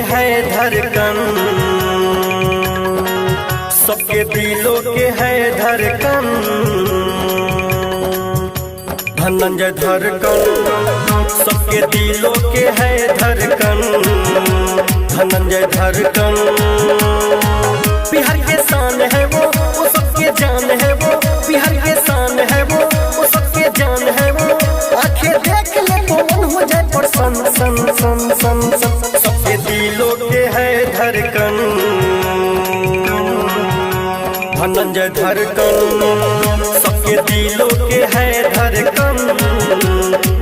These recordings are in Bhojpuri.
है धड़कन, सबके दिलों के है धड़कन। धनंजय धड़कन, सबके दिलों के है धड़कन। धनंजय धड़कन, बिहार के शान है वो सबके जान है वो। बिहार के शान है वो सबके जान है वो। आंखें देख ले तो मन हो जाए परसन सन सन सन सन। सबके दिलों के है धड़कन। धनंजय धड़कन, सबके दिलों के है धड़कन।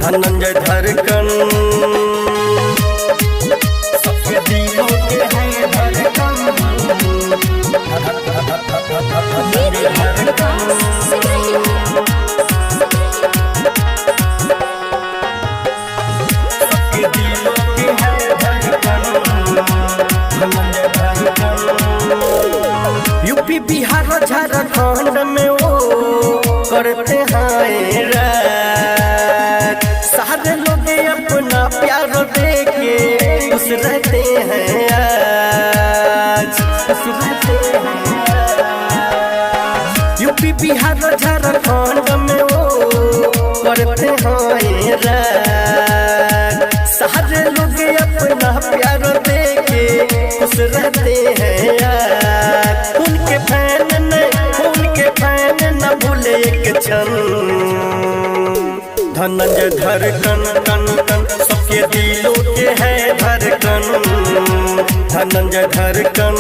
धनंजय धड़कन, सबके दिलों के है धड़कन। यूपी बिहार झारखंड में वो करते हैं राज। सारे लोग अपना प्यार देके खुश रहते हैं आज, खुश रहते हैं। यूपी बिहार झारखंड में वो करते हैं राज। सारे लोग अपना प्यार देके खुश रहते हैं यार। उनके फैन न भूले एक क्षण। धनंजय धड़कन कन कन, सबके दिलों के है धड़कन। धनंजय धड़कन,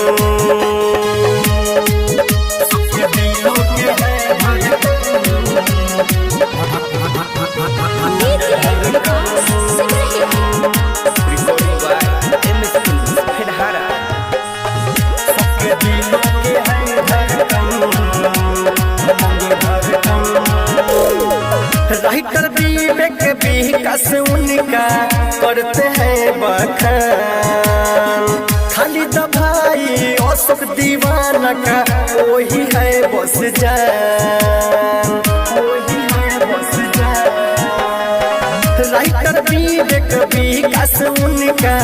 सबके दिलों के है राइटर विवेक विकास उनका करते हैं बखान। खालिद भाई अशोक दीवाना का वही है बस जान, वही है बस जान। राइटर विवेक विकास उनका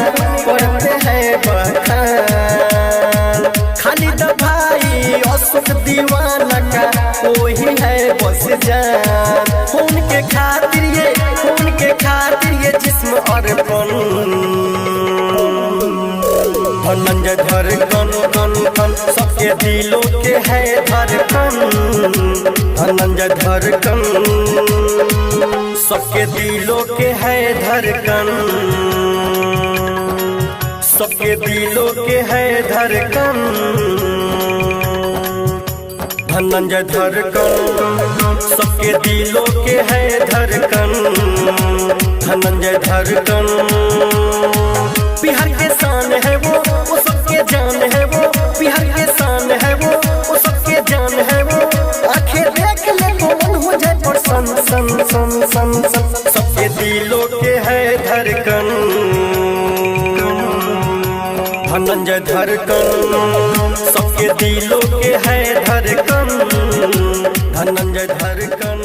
करते हैं बखान। खालिद भाई अशोक दीवाना का वही है बस जान। उनके खातिर ये जिस्म अर्पण। धनंजय धड़कन कन कन, सबके दिलों के है धड़कन। धनंजय धड़कन, सबके दिलों के है धड़कन। सबके दिलों के है धड़कन। धनंजय धड़कन, सबके दिलों के है धड़कन। धनंजय धड़कन, बिहार के शान है वो सबके जान है वो। बिहार के शान है वो सबके जान है वो। आंखें देख ले तो मन हो जाए परसन सन सन सन सन। सबके दिलों के है धड़कन। धनंजय धड़कन, सबके दिलों के है धड़कन। धनंजय धड़कन।